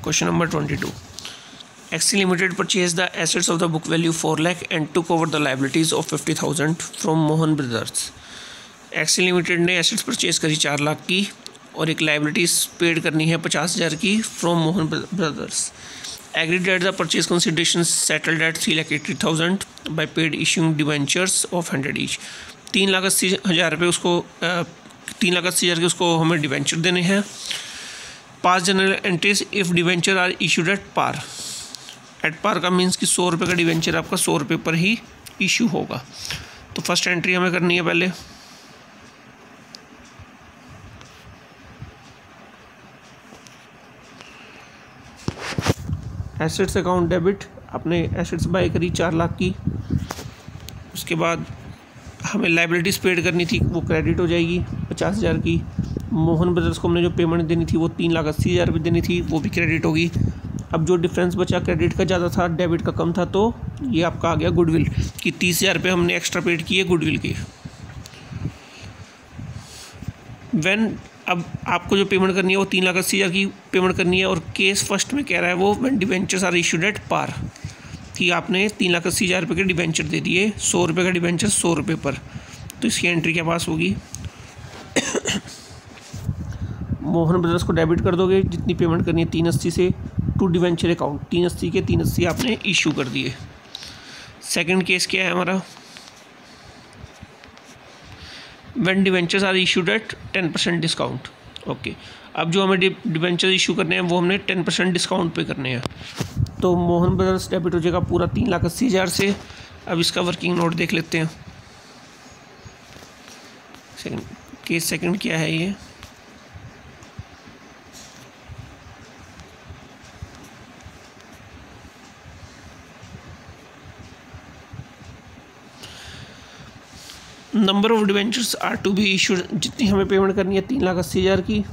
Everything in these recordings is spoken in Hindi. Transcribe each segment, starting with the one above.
Question number 22. Axis Limited purchased the assets of the book value 4 lakh and took over the liabilities of 50,000 from Mohan Brothers. Axis Limited ने एसेट्स परचेज करी 4 लाख की और एक लाइबिलिटीज पेड करनी है 50,000 की from Mohan Brothers. Agreed at the purchase consideration settled at 3,80,000 by paid issuing debentures of 100 each. 3,80,000 रुपये उसको 3,80,000 के उसको हमें डिवेंचर देने हैं. Pass general entries if debenture are issued at par. At par का मीन्स कि 100 रुपये का डिवेंचर आपका 100 रुपये पर ही इशू होगा. तो फर्स्ट एंट्री हमें करनी है पहले. एसेट्स अकाउंट डेबिट, आपने एसेट्स बाय करी 4 लाख की. उसके बाद हमें लाइबिलिटीज़ पेड करनी थी, वो क्रेडिट हो जाएगी 50,000 की. मोहन ब्रदर्स को हमने जो पेमेंट देनी थी वो 3,80,000 रुपये देनी थी, वो भी क्रेडिट होगी. अब जो डिफरेंस बचा क्रेडिट का ज़्यादा था, डेबिट का कम था, तो ये आपका आ गया गुडविल कि 30,000 रुपये हमने एक्स्ट्रा पेड किए गुडविल के. अब आपको जो पेमेंट करनी है वो 3,80,000 की पेमेंट करनी है. और केस फर्स्ट में कह रहा है वो when debentures are issued at par, कि आपने 3,80,000 रुपये के डिवेंचर दे दिए, 100 रुपये का डिवेंचर 100 रुपये पर. तो इसकी एंट्री क्या पास होगी? मोहन ब्रदर्स को डेबिट कर दोगे जितनी पेमेंट करनी है 380 से टू डिवेंचर अकाउंट. 380 के 380 आपने इशू कर दिए. सेकंड केस क्या है हमारा? When debentures are issued at 10% discount. Okay, अब जो हमें डिवेंचर इशू करने हैं वो हमने 10% डिस्काउंट पे करने हैं. तो मोहन ब्रदर्स डेबिट हो जाएगा पूरा 3,80,000 से. अब इसका वर्किंग नोट देख लेते हैं. केस सेकंड क्या है ये? Number of debentures are to be issued, जितनी हमें पेमेंट करनी है 3,80,000 की,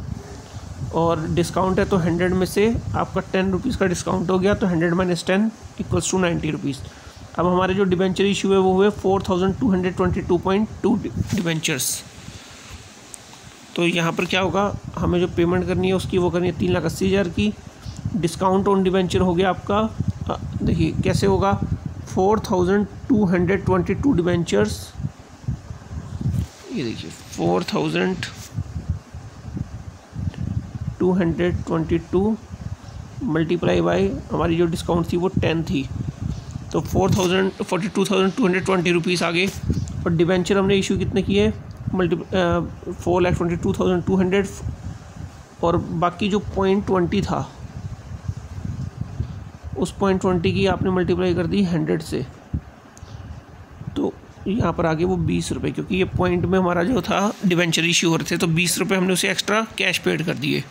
और डिस्काउंट है तो 100 में से आपका 10 रुपीज़ का डिस्काउंट हो गया, तो 100 - 10 = 90 रुपीज़. अब हमारे जो डिवेंचर इशू है वो हुए 4,222.2 डिवेंचर्स. तो यहाँ पर क्या होगा, हमें जो पेमेंट करनी है उसकी वो करनी है 3,80,000 की. डिस्काउंट ऑन डिवेंचर हो गया आपका, देखिए कैसे होगा, 4,222 डिवेंचर्स, ये देखिए 4,222 मल्टीप्लाई बाई हमारी जो डिस्काउंट थी वो 10 थी, तो 42,220 रुपीज़ आ गए. और डिवेंचर हमने इशू कितने किए? 4,22,200. और बाकी जो 0.20 था उस 0.20 की आपने मल्टीप्लाई कर दी 100 से, तो यहाँ पर आगे वो 20 रुपये, क्योंकि ये पॉइंट में हमारा जो था डिवेंचर इशू हो रहे थे, तो 20 रुपये हमने उसे एक्स्ट्रा कैश पेड कर दिए.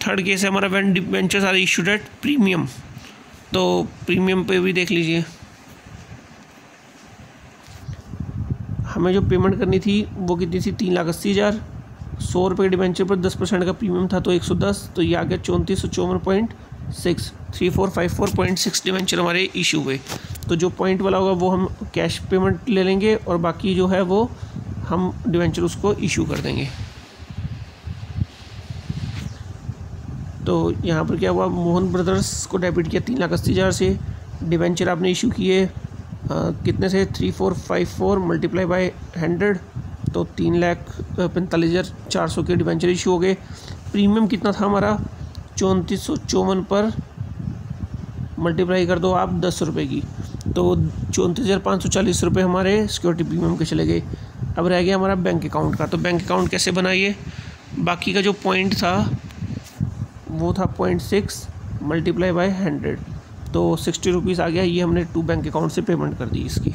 थर्ड केस है हमारा when debentures are issued at premium. तो प्रीमियम पे भी देख लीजिए, हमें जो पेमेंट करनी थी वो कितनी थी? 3,80,000. 100 रुपये के डिवेंचर पर 10% का प्रीमियम था, तो 110, तो ये आ गया 3454.6. 3454.6 डिवेंचर हमारे इशू हुए. तो जो पॉइंट वाला होगा वो हम कैश पेमेंट ले लेंगे, और बाकी जो है वो हम डिवेंचर उसको इशू कर देंगे. तो यहाँ पर क्या हुआ, मोहन ब्रदर्स को डेबिट किया 3,80,000 से. डिवेंचर आपने इशू किए कितने से? 3,454 मल्टीप्लाई बाई 100, तो 3,45,400 के डिवेंचर इशू हो गए. प्रीमियम कितना था हमारा? 3454 पर मल्टीप्लाई कर दो आप 10 रुपये की, तो 34,540 रुपये हमारे सिक्योरिटी प्रीमियम के चले गए. अब रह गया हमारा बैंक अकाउंट का. तो बैंक अकाउंट कैसे बनाइए? बाकी का जो पॉइंट था वो था 0.6 मल्टीप्लाई बाई 100, तो 60 रुपीज़ आ गया. ये हमने टू बैंक अकाउंट से पेमेंट कर दी इसकी.